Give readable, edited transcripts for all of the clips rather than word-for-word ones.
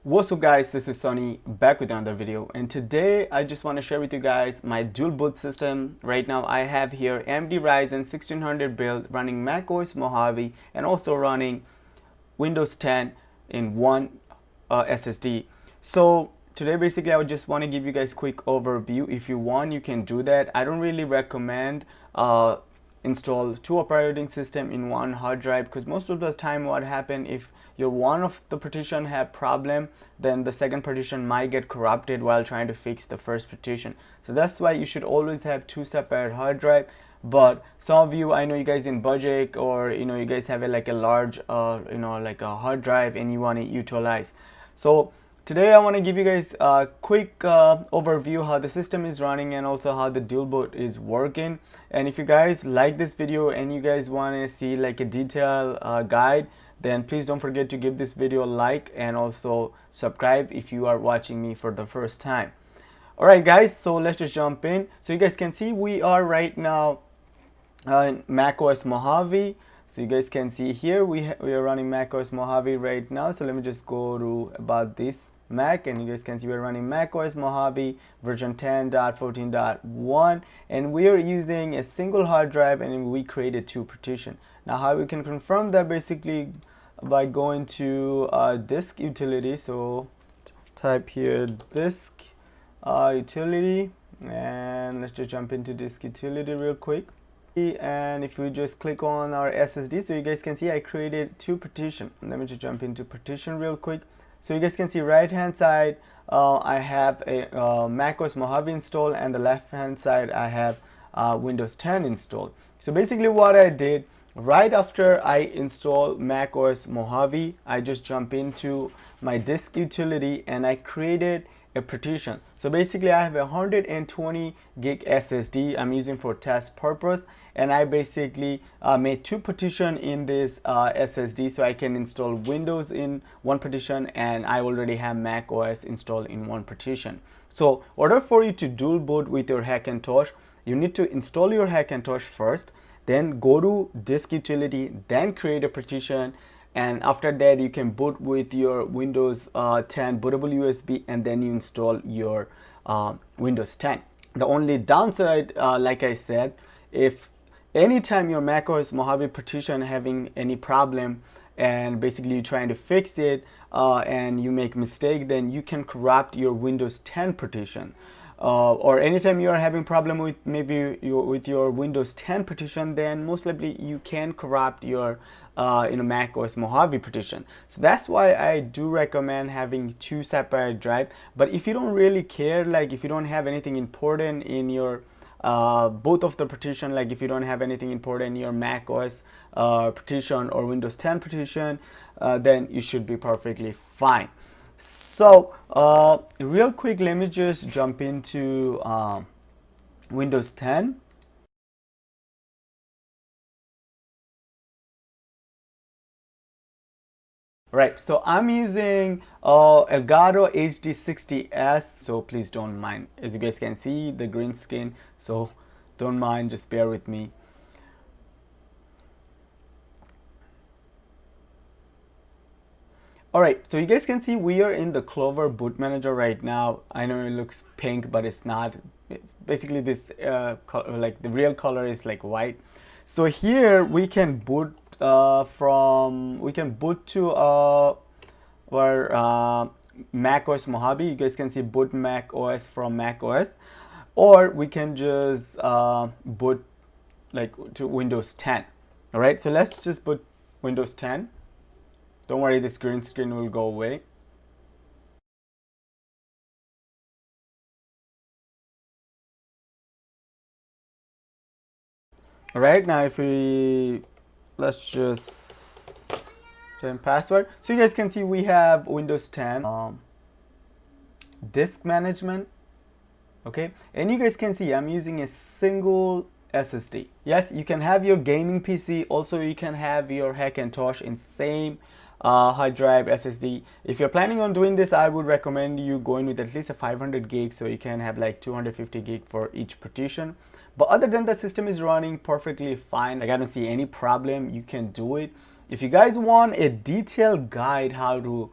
What's up guys, this is Sunny back with another video, and today I just want to share with you guys my dual boot system. Right now I have here AMD Ryzen 1600 build running macOS Mojave and also running Windows 10 in one SSD. So today basically I would just want to give you guys quick overview. If you want, you can do that. I don't really recommend install two operating system in one hard drive, because most of the time what happen, if your one of the partition have problem, then the second partition might get corrupted while trying to fix the first partition. So that's why you should always have two separate hard drive. But some of you, I know you guys in budget, or you guys have like a large like a hard drive and you want to utilize. So today I want to give you guys a quick overview how the system is running and also how the dual boot is working. And if you guys like this video and you guys want to see like a detailed guide, then please don't forget to give this video a like and also subscribe if you are watching me for the first time. Alright guys, so let's just jump in. So you guys can see we are right now in macOS Mojave. So you guys can see here we are running macOS Mojave right now. So let me just go to about this Mac, and you guys can see we're running macOS Mojave version 10.14.1, and we are using a single hard drive, and we created two partition. Now how we can confirm that, basically by going to disk utility. So type here disk utility, and let's just jump into disk utility real quick. And if we just click on our SSD, so you guys can see I created two partition. Let me just jump into partition real quick. So you guys can see right hand side I have a macOS Mojave installed, and the left hand side I have Windows 10 installed. So basically what I did, right after I install macOS Mojave, I just jump into my disk utility and I created a partition. So basically I have a 120 gig SSD I'm using for test purpose, and I basically made two partition in this SSD, so I can install Windows in one partition, and I already have Mac OS installed in one partition. So in order for you to dual boot with your Hackintosh, you need to install your Hackintosh first, then go to disk utility, then create a partition, and after that you can boot with your Windows 10 bootable USB, and then you install your Windows 10. The only downside, like I said, if anytime your macOS Mojave partition having any problem and basically you're trying to fix it and you make mistake, then you can corrupt your Windows 10 partition. Or anytime you are having problem with maybe with your Windows 10 partition, then most likely you can corrupt your Mac OS Mojave partition. So that's why I do recommend having two separate drive. But if you don't really care, like if you don't have anything important in your both of the partition, like if you don't have anything important in your Mac OS partition or Windows 10 partition, then you should be perfectly fine. So real quick, let me just jump into Windows 10. Right, so I'm using Elgato HD60S, so please don't mind. As you guys can see, the green screen, so don't mind, just bear with me. Alright, so you guys can see we are in the Clover boot manager right now. I know it looks pink, but it's not. It's basically this like the real color is like white. So here we can boot to our Mac OS Mojave. You guys can see boot Mac OS from Mac OS, or we can just boot like to Windows 10. All right, so let's just boot Windows 10. Don't worry, this green screen will go away. All right, now if we let's just change password. So you guys can see we have Windows 10 disk management. Okay, and you guys can see I'm using a single SSD. Yes, you can have your gaming PC, also you can have your Hackintosh in same hard drive SSD. If you're planning on doing this, I would recommend you going with at least a 500 gig, so you can have like 250 gig for each partition. But other than the system is running perfectly fine, like I don't see any problem, you can do it. If you guys want a detailed guide how to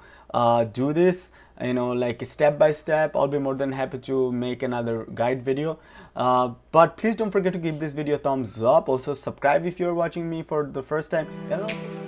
do this, you know, like step by step, I'll be more than happy to make another guide video. But please don't forget to give this video a thumbs up. Also subscribe if you're watching me for the first time.